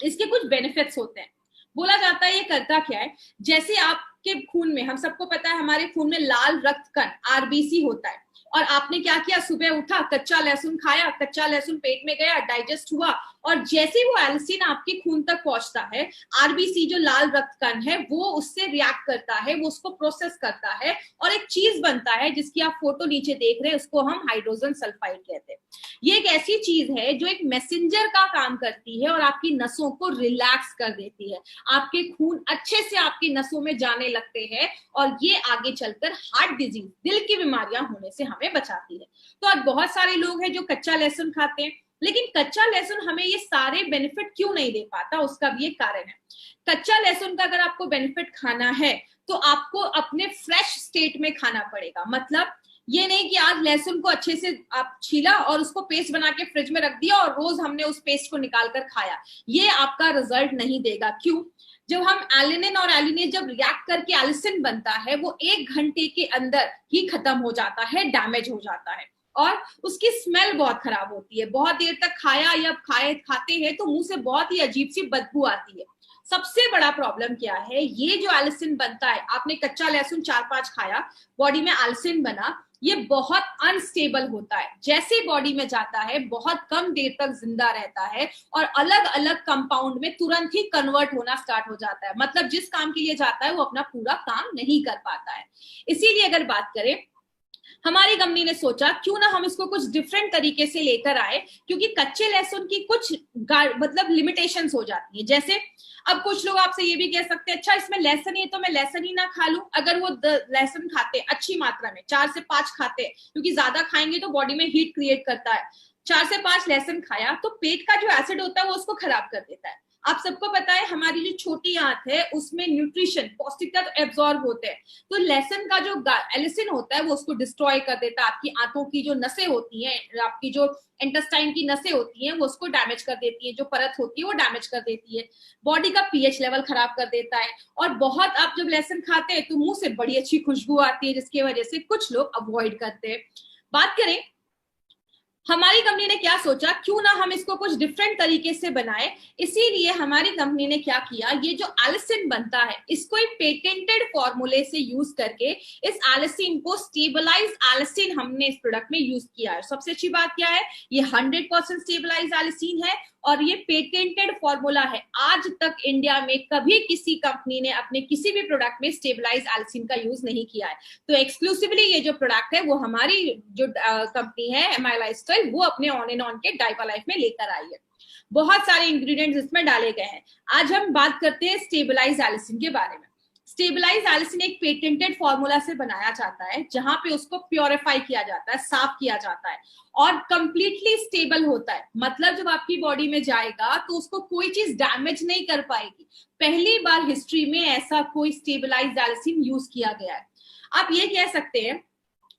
इसके कुछ बेनिफिट्स होते हैं। बोला जाता है ये करता क्या है, जैसे आपके खून में, हम सबको पता है हमारे खून में लाल रक्त कण RBC होता है, और आपने क्या किया, सुबह उठा, कच्चा लहसुन खाया, कच्चा लहसुन पेट में गया, डाइजेस्ट हुआ, और जैसे वो एलिसिन आपके खून तक पहुंचता है, आरबीसी जो लाल रक्त कण है वो उससे रिएक्ट करता है, वो उसको प्रोसेस करता है और एक चीज बनता है जिसकी आप फोटो नीचे देख रहे हैं, उसको हम हाइड्रोजन सल्फाइड कहते हैं। ये एक ऐसी चीज है जो एक मैसेंजर का काम करती है और आपकी नसों को रिलैक्स कर देती है, आपके खून अच्छे से आपकी नसों में जाने लगते हैं और ये आगे चलकर हार्ट डिजीज, दिल की बीमारियां होने से हमें बचाती है। तो आज बहुत सारे लोग हैं जो कच्चा लहसुन खाते हैं, लेकिन कच्चा लहसुन हमें ये सारे बेनिफिट क्यों नहीं दे पाता, उसका भी एक कारण है। कच्चा लहसुन का अगर आपको बेनिफिट खाना है तो आपको अपने फ्रेश स्टेट में खाना पड़ेगा। मतलब ये नहीं कि आज लहसुन को अच्छे से आप छीला और उसको पेस्ट बना के फ्रिज में रख दिया और रोज हमने उस पेस्ट को निकाल कर खाया, ये आपका रिजल्ट नहीं देगा। क्यों? जब हम एलिनिन और एलिनेज जब रिएक्ट करके एलिसिन बनता है, वो 1 घंटे के अंदर ही खत्म हो जाता है, डैमेज हो जाता है और उसकी स्मेल बहुत खराब होती है। बहुत देर तक खाया या खाते हैं तो मुंह से बहुत ही अजीब सी बदबू आती है। सबसे बड़ा प्रॉब्लम क्या है, ये जो एलिसिन बनता है, आपने कच्चा लहसुन 4-5 खाया, बॉडी में एलिसिन बना, ये बहुत अनस्टेबल होता है। जैसे बॉडी में जाता है बहुत कम देर तक जिंदा रहता है और अलग अलग कंपाउंड में तुरंत ही कन्वर्ट होना स्टार्ट हो जाता है। मतलब जिस काम के लिए जाता है वो अपना पूरा काम नहीं कर पाता है। इसीलिए अगर बात करें, हमारी कंपनी ने सोचा क्यों ना हम इसको कुछ डिफरेंट तरीके से लेकर आए, क्योंकि कच्चे लहसुन की कुछ मतलब लिमिटेशंस हो जाती है। जैसे अब कुछ लोग आपसे ये भी कह सकते हैं, अच्छा इसमें लहसुन ही है तो मैं लहसुन ही ना खा लूं। अगर वो लहसुन खाते अच्छी मात्रा में 4 से 5 खाते, क्योंकि ज्यादा खाएंगे तो बॉडी में हीट क्रिएट करता है, 4 से 5 लहसुन खाया तो पेट का जो एसिड होता है वो उसको खराब कर देता है। आप सबको पता है हमारी जो छोटी आंत है उसमें न्यूट्रिशन, पौष्टिक तत्व एब्जॉर्ब होते हैं, तो लहसुन का जो एलिसिन होता है वो उसको डिस्ट्रॉय कर देता है। आपकी आंतों की जो नसें होती हैं, आपकी जो इंटेस्टाइन की नसें होती हैं वो उसको डैमेज कर देती है, जो परत होती है वो डैमेज कर देती है, बॉडी का पीएच लेवल खराब कर देता है। और बहुत आप जब लहसुन खाते हैं तो मुंह से बड़ी अच्छी खुशबू आती है, जिसकी वजह से कुछ लोग अवॉइड करते हैं। बात करें हमारी कंपनी ने क्या सोचा, क्यों ना हम इसको कुछ डिफरेंट तरीके से बनाए। इसीलिए हमारी कंपनी ने क्या किया, ये जो एलिसिन बनता है इसको एक पेटेंटेड फॉर्मूले से यूज करके इस एलिसिन को स्टेबलाइज एलिसिन हमने इस प्रोडक्ट में यूज किया है। सबसे अच्छी बात क्या है, ये 100% स्टेबलाइज एलिसिन है और ये पेटेंटेड फॉर्मूला है। आज तक इंडिया में कभी किसी कंपनी ने अपने किसी भी प्रोडक्ट में स्टेबलाइज एलिसिन का यूज नहीं किया है। तो एक्सक्लूसिवली ये जो प्रोडक्ट है वो हमारी जो कंपनी है एमआई लाइफस्टाइल, वो अपने ऑन एंड ऑन के डाइपा लाइफ में लेकर आई है। बहुत सारे इंग्रेडिएंट्स इसमें डाले गए हैं। आज हम बात करते हैं स्टेबलाइज एलिसिन के बारे में। स्टेबलाइज एलिसिन एक पेटेंटेड फॉर्मूला से बनाया जाता है, जहां पे उसको प्योरीफाई किया जाता है, साफ किया जाता है और कंप्लीटली स्टेबल होता है। मतलब जब आपकी बॉडी में जाएगा तो उसको कोई चीज डैमेज नहीं कर पाएगी। पहली बार हिस्ट्री में ऐसा कोई स्टेबलाइज एलिसिन यूज किया गया है। आप ये कह सकते हैं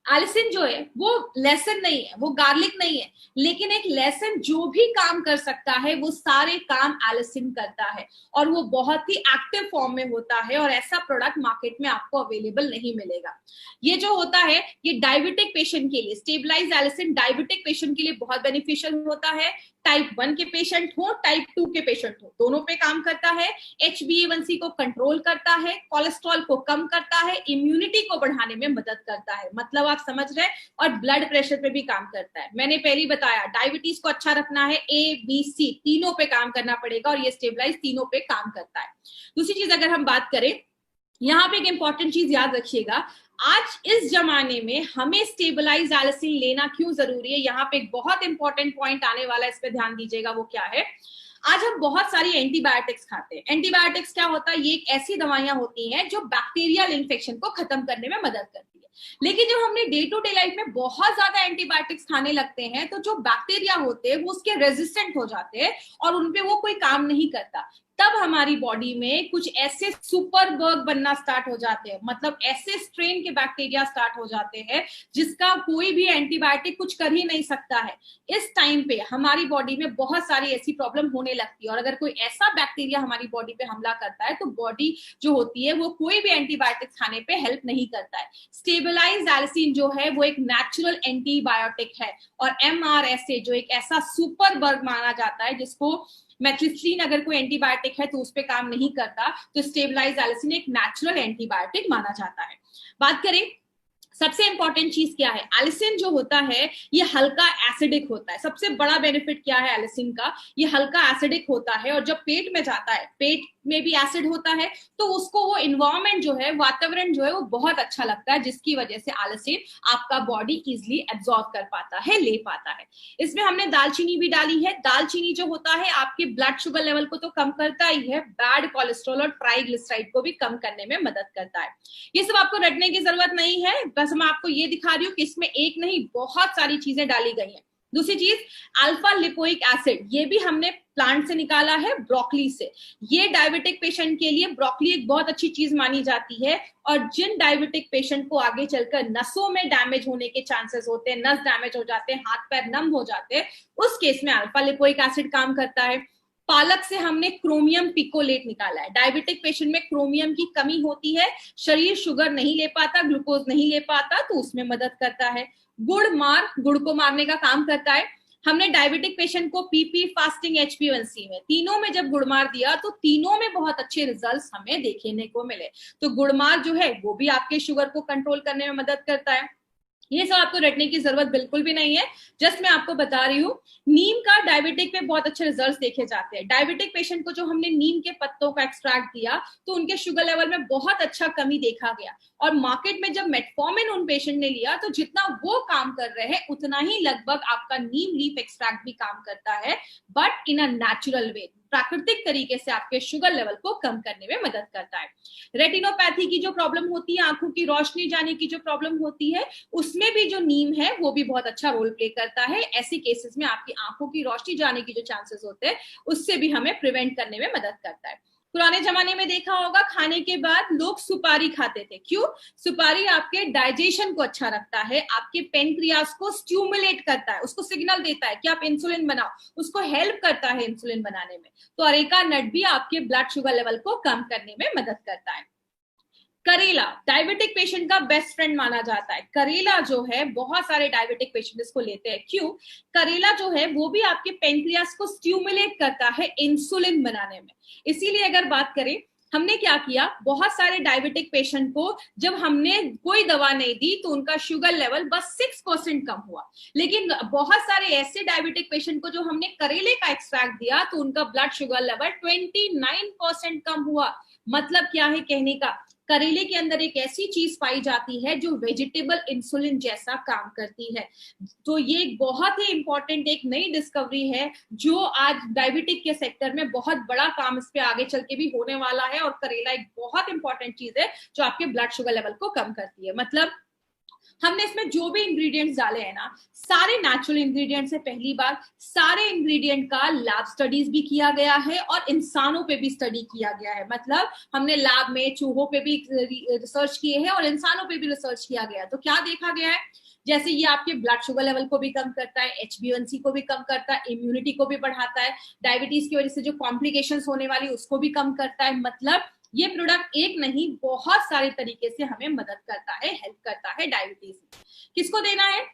एलिसिन जो है वो लहसुन नहीं है, वो गार्लिक नहीं है, लेकिन एक लहसुन जो भी काम कर सकता है वो सारे काम एलिसिन करता है और वो बहुत ही एक्टिव फॉर्म में होता है और ऐसा प्रोडक्ट मार्केट में आपको अवेलेबल नहीं मिलेगा। ये जो होता है ये डायबिटिक पेशेंट के लिए, स्टेबलाइज एलिसिन डायबिटिक पेशेंट के लिए बहुत बेनिफिशियल होता है। टाइप 1 के पेशेंट हो, टाइप 2 के पेशेंट हो, दोनों पे काम करता है। HbA1c को कंट्रोल करता है, कोलेस्ट्रॉल को कम करता है, इम्यूनिटी को बढ़ाने में मदद करता है, मतलब आप समझ रहे हैं, और ब्लड प्रेशर पे भी काम करता है। मैंने पहले बताया डायबिटीज को अच्छा रखना है, ABC तीनों पे काम करना पड़ेगा और ये स्टेबलाइज तीनों पे काम करता है। दूसरी चीज अगर हम बात करें, यहाँ पे एक इंपॉर्टेंट चीज याद रखिएगा, आज इस जमाने में हमें स्टेबलाइज एलिसिन लेना क्यों जरूरी है। यहाँ पे एक बहुत इंपॉर्टेंट पॉइंट आने वाला है, इस पे ध्यान दीजिएगा। वो क्या है, आज हम बहुत सारी एंटीबायोटिक्स खाते हैं। एंटीबायोटिक्स क्या होता है, ये एक ऐसी दवाइयां होती हैं जो बैक्टीरियल इन्फेक्शन को खत्म करने में मदद करती है। लेकिन जब हमने डे टू डे लाइफ में बहुत ज्यादा एंटीबायोटिक्स खाने लगते हैं तो जो बैक्टीरिया होते हैं वो उसके रेजिस्टेंट हो जाते हैं और उनपे वो कोई काम नहीं करता। तब हमारी बॉडी में कुछ ऐसे सुपर बग बनना स्टार्ट हो जाते हैं, मतलब ऐसे स्ट्रेन के बैक्टीरिया स्टार्ट हो जाते हैं जिसका कोई भी एंटीबायोटिक कुछ कर ही नहीं सकता है। इस टाइम पे हमारी बॉडी में बहुत सारी ऐसी प्रॉब्लम होने लगती है और अगर कोई ऐसा बैक्टीरिया हमारी बॉडी पे हमला करता है तो बॉडी जो होती है वो कोई भी एंटीबायोटिक खाने पे हेल्प नहीं करता है। स्टेबलाइज एलिसिन जो है वो एक नेचुरल एंटीबायोटिक है और MRSA जो एक ऐसा सुपर बग माना जाता है जिसको मेथिसिलिन अगर कोई एंटीबायोटिक है तो उस पर काम नहीं करता, तो स्टेबलाइज एलिसिन एक नेचुरल एंटीबायोटिक माना जाता है। बात करें सबसे इंपॉर्टेंट चीज क्या है, एलिसिन जो होता है ये हल्का एसिडिक होता है। सबसे बड़ा बेनिफिट क्या है एलिसिन का, ये हल्का एसिडिक होता है और जब पेट में जाता है, पेट में भी एसिड होता है, तो उसको वो इन्वायरमेंट जो है, वातावरण जो है वो बहुत अच्छा लगता है, जिसकी वजह से एलिसिन आपका बॉडी इजिली एब्जॉर्ब कर पाता है, ले पाता है। इसमें हमने दालचीनी भी डाली है। दालचीनी जो होता है आपके ब्लड शुगर लेवल को तो कम करता ही है, बैड कोलेस्ट्रॉल और ट्राइग्लिसराइड को भी कम करने में मदद करता है। ये सब आपको रटने की जरूरत नहीं है, बस मैं आपको ये दिखा रही हूँ कि इसमें एक नहीं बहुत सारी चीजें डाली गई हैं। दूसरी चीज, अल्फा लिपोइक एसिड, ये भी हमने प्लांट से निकाला है, ब्रोकली से। ये डायबिटिक पेशेंट के लिए ब्रोकली एक बहुत अच्छी चीज मानी जाती है, और जिन डायबिटिक पेशेंट को आगे चलकर नसों में डैमेज होने के चांसेस होते हैं, नस डैमेज हो जाते हैं, हाथ पैर नम हो जाते हैं, उस केस में अल्फा लिपोइक एसिड काम करता है। पालक से हमने क्रोमियम पिकोलेट निकाला है। डायबिटिक पेशेंट में क्रोमियम की कमी होती है, शरीर शुगर नहीं ले पाता, ग्लूकोज नहीं ले पाता, तो उसमें मदद करता है। गुड़ को मारने का काम करता है। हमने डायबिटिक पेशेंट को पीपी, फास्टिंग, HbA1c में, तीनों में जब गुड़मार दिया तो तीनों में बहुत अच्छे रिजल्ट्स हमें देखने को मिले। तो गुड़मार जो है वो भी आपके शुगर को कंट्रोल करने में मदद करता है। ये सब आपको रटने की जरूरत बिल्कुल भी नहीं है, जस्ट मैं आपको बता रही हूँ। नीम का डायबिटिक पे बहुत अच्छे रिजल्ट्स देखे जाते हैं। डायबिटिक पेशेंट को जो हमने नीम के पत्तों का एक्सट्रैक्ट दिया तो उनके शुगर लेवल में बहुत अच्छा कमी देखा गया, और मार्केट में जब मेटफॉर्मिन उन पेशेंट ने लिया तो जितना वो काम कर रहे हैं उतना ही लगभग आपका नीम लीफ एक्सट्रैक्ट भी काम करता है, but in a natural way, प्राकृतिक तरीके से आपके शुगर लेवल को कम करने में मदद करता है। रेटिनोपैथी की जो प्रॉब्लम होती है, आंखों की रोशनी जाने की जो प्रॉब्लम होती है, उसमें भी जो नीम है वो भी बहुत अच्छा रोल प्ले करता है। ऐसी केसेस में आपकी आंखों की रोशनी जाने की जो चांसेस होते हैं उससे भी हमें प्रिवेंट करने में मदद करता है। पुराने जमाने में देखा होगा खाने के बाद लोग सुपारी खाते थे। क्यों? सुपारी आपके डाइजेशन को अच्छा रखता है, आपके पेनक्रियास को स्टिमुलेट करता है, उसको सिग्नल देता है कि आप इंसुलिन बनाओ, उसको हेल्प करता है इंसुलिन बनाने में। तो अरेका नट भी आपके ब्लड शुगर लेवल को कम करने में मदद करता है। करेला डायबिटिक पेशेंट का बेस्ट फ्रेंड माना जाता है। करेला जो है बहुत सारे डायबिटिक पेशेंट इसको लेते हैं। क्यों? करेला जो है वो भी आपके पेनक्रियास को स्टिमुलेट करता है इंसुलिन बनाने में। इसीलिए अगर बात करें, हमने क्या किया, बहुत सारे डायबिटिक पेशेंट को जब हमने कोई दवा नहीं दी तो उनका शुगर लेवल बस 6% कम हुआ, लेकिन बहुत सारे ऐसे डायबिटिक पेशेंट को जो हमने करेले का एक्सट्रैक्ट दिया तो उनका ब्लड शुगर लेवल 29% कम हुआ। मतलब क्या है कहने का, करेले के अंदर एक ऐसी चीज पाई जाती है जो वेजिटेबल इंसुलिन जैसा काम करती है। तो ये बहुत ही इंपॉर्टेंट एक नई डिस्कवरी है जो आज डायबिटिक के सेक्टर में बहुत बड़ा काम इस पे आगे चल के भी होने वाला है, और करेला एक बहुत इंपॉर्टेंट चीज है जो आपके ब्लड शुगर लेवल को कम करती है। मतलब हमने इसमें जो भी इंग्रेडिएंट्स डाले हैं ना, सारे नेचुरल इंग्रेडिएंट्स है। पहली बार सारे इंग्रेडिएंट का लैब स्टडीज भी किया गया है और इंसानों पे भी स्टडी किया गया है। मतलब हमने लैब में चूहों पे भी रिसर्च किए हैं और इंसानों पे भी रिसर्च किया गया है। तो क्या देखा गया है, जैसे ये आपके ब्लड शुगर लेवल को भी कम करता है, HbA1c को भी कम करता है, इम्यूनिटी को भी बढ़ाता है, डायबिटीज की वजह से जो कॉम्प्लिकेशंस होने वाली उसको भी कम करता है। मतलब ये प्रोडक्ट एक नहीं बहुत सारे तरीके से हमें मदद करता है, हेल्प करता है डायबिटीज में। किसको देना है?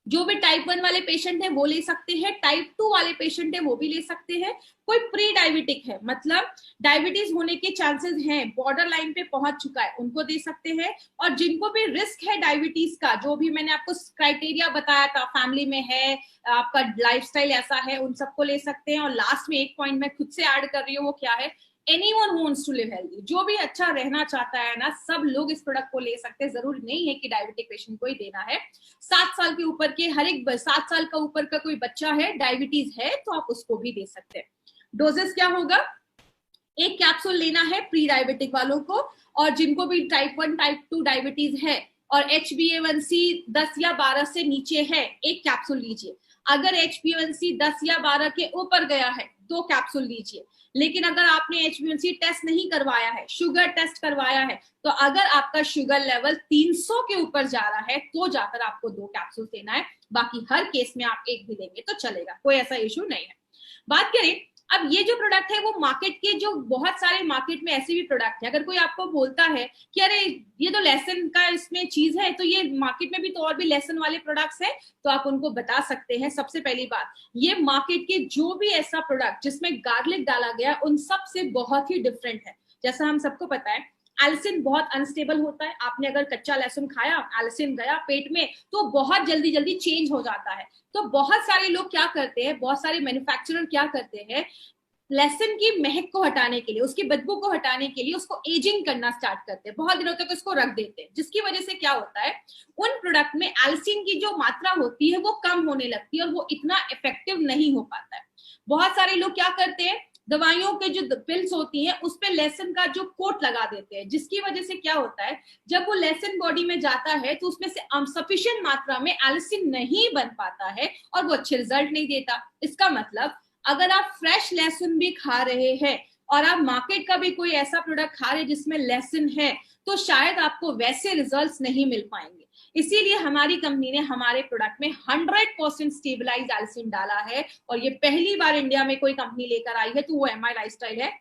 जो भी टाइप 1 वाले पेशेंट है वो ले सकते हैं, टाइप 2 वाले पेशेंट है वो भी ले सकते हैं, कोई प्री डायबिटिक है मतलब डायबिटीज होने के चांसेस हैं, बॉर्डर लाइन पे पहुंच चुका है, उनको दे सकते हैं। और जिनको भी रिस्क है डायबिटीज का, जो भी मैंने आपको क्राइटेरिया बताया था, फैमिली में है, आपका लाइफस्टाइल ऐसा है, उन सबको ले सकते हैं। और लास्ट में एक पॉइंट मैं खुद से ऐड कर रही हूँ, वो क्या है, anyone who wants to live healthy, जो भी अच्छा रहना चाहता है ना, सब लोग इस प्रोडक्ट को ले सकते हैं। जरूरी नहीं है कि डायबिटिक पेशेंट को ही देना है। 7 साल के ऊपर के हर एक 7 साल का ऊपर का कोई बच्चा है, डायबिटीज है, तो आप उसको भी दे सकते हैं। डोजेस क्या होगा, एक कैप्सूल लेना है प्री डायबिटिक वालों को, और जिनको भी टाइप 1 टाइप 2 डायबिटीज है और HbA1c 10 या 12 से नीचे है, एक कैप्सूल लीजिए। अगर HbA1c 10 या 12 के ऊपर गया है 2 कैप्सूल लीजिए। लेकिन अगर आपने HbA1c टेस्ट नहीं करवाया है, शुगर टेस्ट करवाया है, तो अगर आपका शुगर लेवल 300 के ऊपर जा रहा है तो जाकर आपको 2 कैप्सूल देना है। बाकी हर केस में आप एक भी देंगे तो चलेगा, कोई ऐसा इश्यू नहीं है। बात करें अब ये जो प्रोडक्ट है वो मार्केट के, जो बहुत सारे मार्केट में ऐसे भी प्रोडक्ट है, अगर कोई आपको बोलता है कि अरे ये तो लेसन का इसमें चीज है, तो ये मार्केट में भी तो और भी लेसन वाले प्रोडक्ट्स है, तो आप उनको बता सकते हैं। सबसे पहली बात, ये मार्केट के जो भी ऐसा प्रोडक्ट जिसमें गार्लिक डाला गया उन सब से बहुत ही डिफरेंट है। जैसा हम सबको पता है एल्सिन बहुत अनस्टेबल होता है, आपने अगर कच्चा लहसुन खाया, एल्सिन गया पेट में तो बहुत जल्दी जल्दी चेंज हो जाता है। तो बहुत सारे लोग क्या करते हैं, बहुत सारे मैन्युफैक्चरर क्या करते हैं, लहसुन की महक को हटाने के लिए, उसकी बदबू को हटाने के लिए उसको एजिंग करना स्टार्ट करते हैं, बहुत दिनों तक उसको रख देते हैं, जिसकी वजह से क्या होता है, उन प्रोडक्ट में एल्सिन की जो मात्रा होती है वो कम होने लगती है और वो इतना इफेक्टिव नहीं हो पाता है। बहुत सारे लोग क्या करते हैं, दवाइयों के जो पिल्स होती हैं उस पे लहसुन का जो कोट लगा देते हैं, जिसकी वजह से क्या होता है, जब वो लहसुन बॉडी में जाता है तो उसमें से सफिशिएंट मात्रा में एल्सिन नहीं बन पाता है और वो अच्छे रिजल्ट नहीं देता। इसका मतलब अगर आप फ्रेश लहसुन भी खा रहे हैं और आप मार्केट का भी कोई ऐसा प्रोडक्ट खा रहे हैं जिसमें लहसुन है, तो शायद आपको वैसे रिजल्ट्स नहीं मिल पाएंगे। इसीलिए हमारी कंपनी ने हमारे प्रोडक्ट में 100% स्टेबलाइज एल्सिन डाला है और ये पहली बार इंडिया में कोई कंपनी लेकर आई है, तो वो एमआई लाइफस्टाइल है।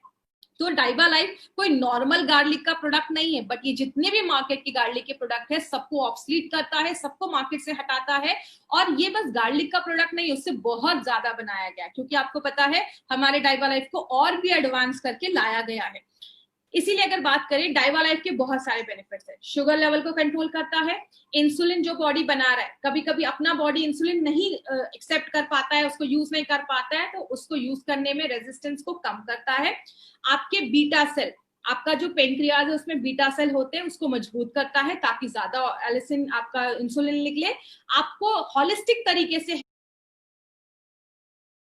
तो डाइबा लाइफ कोई नॉर्मल गार्लिक का प्रोडक्ट नहीं है, बट ये जितने भी मार्केट की गार्लिक के प्रोडक्ट है सबको ऑब्सलीट करता है, सबको मार्केट से हटाता है। और ये बस गार्लिक का प्रोडक्ट नहीं, उससे बहुत ज्यादा बनाया गया, क्योंकि आपको पता है हमारे डाइबा लाइफ को और भी एडवांस करके लाया गया है। इसीलिए अगर बात करें, डाइबा लाइफ के बहुत सारे बेनिफिट्स है। शुगर लेवल को कंट्रोल करता है, इंसुलिन जो बॉडी बना रहा है, कभी कभी अपना बॉडी इंसुलिन नहीं एक्सेप्ट कर पाता है, उसको यूज नहीं कर पाता है, तो उसको यूज करने में रेजिस्टेंस को कम करता है। आपके बीटा सेल, आपका जो पेनक्रियाज है उसमें बीटा सेल होते हैं, उसको मजबूत करता है ताकि ज्यादा एलिसिन आपका इंसुलिन निकले। आपको होलिस्टिक तरीके से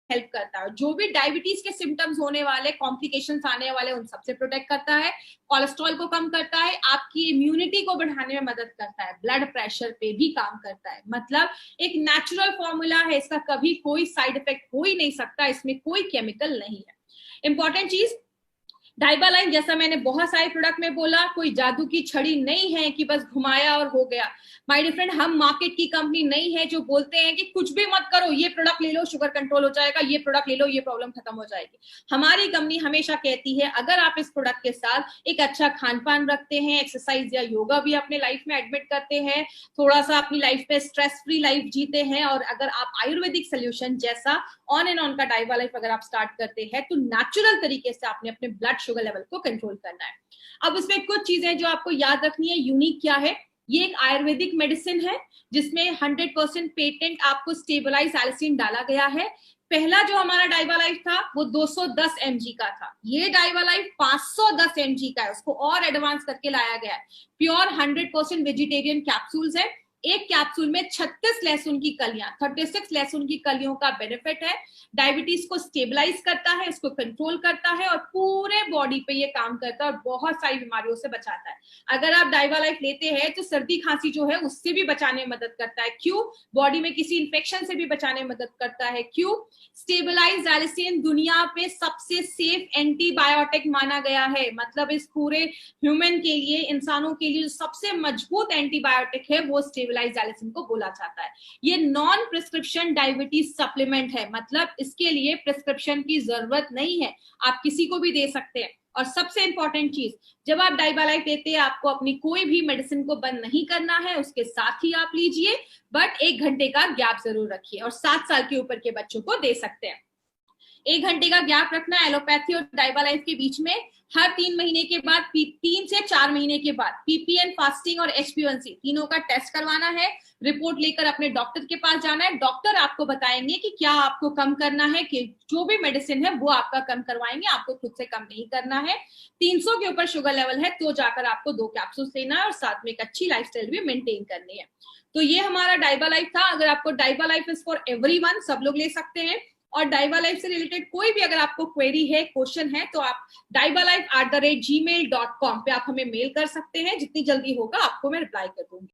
हेल्प करता है, जो भी डायबिटीज के सिम्टम्स होने वाले, कॉम्प्लिकेशंस आने वाले, उन सबसे प्रोटेक्ट करता है। कोलेस्ट्रॉल को कम करता है, आपकी इम्यूनिटी को बढ़ाने में मदद करता है, ब्लड प्रेशर पे भी काम करता है। मतलब एक नेचुरल फॉर्मूला है, इसका कभी कोई साइड इफेक्ट हो ही नहीं सकता, इसमें कोई केमिकल नहीं है। इंपॉर्टेंट चीज, डाइबा लाइन जैसा मैंने बहुत सारे प्रोडक्ट में बोला, कोई जादू की छड़ी नहीं है कि बस घुमाया और हो गया। माय डियर फ्रेंड, हम मार्केट की कंपनी नहीं है जो बोलते हैं कि कुछ भी मत करो, ये प्रोडक्ट ले लो शुगर कंट्रोल हो जाएगा, ये प्रोडक्ट ले लो ये प्रॉब्लम खत्म हो जाएगी। हमारी कंपनी हमेशा कहती है अगर आप इस प्रोडक्ट के साथ एक अच्छा खान पान रखते हैं, एक्सरसाइज या योगा भी अपने लाइफ में एडमिट करते हैं, थोड़ा सा अपनी लाइफ पे स्ट्रेस फ्री लाइफ जीते हैं, और अगर आप आयुर्वेदिक सोल्यूशन जैसा ऑन एंड ऑन का डाइबा लाइफ अगर आप स्टार्ट करते हैं, तो नेचुरल तरीके से आपने अपने ब्लड शुगर लेवल को कंट्रोल करना है। अब इसमें कुछ चीजें जो आपको याद रखनी है, यूनिक क्या है, ये एक आयुर्वेदिक मेडिसिन है जिसमें 100% पेटेंट आपको स्टेबलाइज एल्सिन डाला गया है। पहला जो हमारा डाइबा लाइफ था वो 210 mg का था, ये डाइबा लाइफ 510 mg का है, उसको और एडवांस करके लाया गया है। प्योर 100% वेजिटेरियन कैप्सूल्स है, एक कैप्सूल में 36 लहसुन की कलियां, 36 लहसुन की कलियों का बेनिफिट है। डायबिटीज को स्टेबलाइज करता है, उसको कंट्रोल करता है और पूरे बॉडी पे ये काम करता है और बहुत सारी बीमारियों से बचाता है। अगर आप डाइबा लाइफ लेते हैं तो सर्दी खांसी जो है उससे भी बचाने में मदद करता है। क्यों? बॉडी में किसी इंफेक्शन से भी बचाने में मदद करता है। क्यों? स्टेबलाइज एल्सिन दुनिया पे सबसे सेफ एंटीबायोटिक माना गया है, मतलब इस पूरे ह्यूमन के लिए, इंसानों के लिए सबसे मजबूत एंटीबायोटिक है वो स्टेबलाइज एल्सिन को बोला जाता है। ये नॉन प्रिस्क्रिप्शन डायबिटीज सप्लीमेंट है, मतलब इसके लिए प्रिस्क्रिप्शन की जरूरत नहीं है, आप किसी को भी दे सकते हैं। और सबसे इंपॉर्टेंट चीज, जब आप डाइबा लाइफ लेते हैं आपको अपनी कोई भी मेडिसिन को बंद नहीं करना है, उसके साथ ही आप लीजिए, बट 1 घंटे का गैप जरूर रखिए, और 7 साल के ऊपर के बच्चों को दे सकते हैं। 1 घंटे का गैप रखना है एलोपैथी और डाइबा लाइफ के बीच में। हर 3 महीने के बाद, 3 से 4 महीने के बाद पीपीएन फास्टिंग और HbA1c तीनों का टेस्ट करवाना है, रिपोर्ट लेकर अपने डॉक्टर के पास जाना है। डॉक्टर आपको बताएंगे कि क्या आपको कम करना है, कि जो भी मेडिसिन है वो आपका कम करवाएंगे, आपको खुद से कम नहीं करना है। 300 के ऊपर शुगर लेवल है तो जाकर आपको 2 कैप्सूल लेना है और साथ में एक अच्छी लाइफस्टाइल भी मेंटेन करनी है। तो ये हमारा डाइबा लाइफ था। अगर आपको डाइबा लाइफ इज फॉर एवरीवन, सब लोग ले सकते हैं। और डाइबा लाइफ से रिलेटेड कोई भी अगर आपको क्वेरी है, क्वेश्चन है, तो आप dibalife@gmail.com पे आप हमें मेल कर सकते हैं, जितनी जल्दी होगा आपको मैं रिप्लाई कर दूंगी।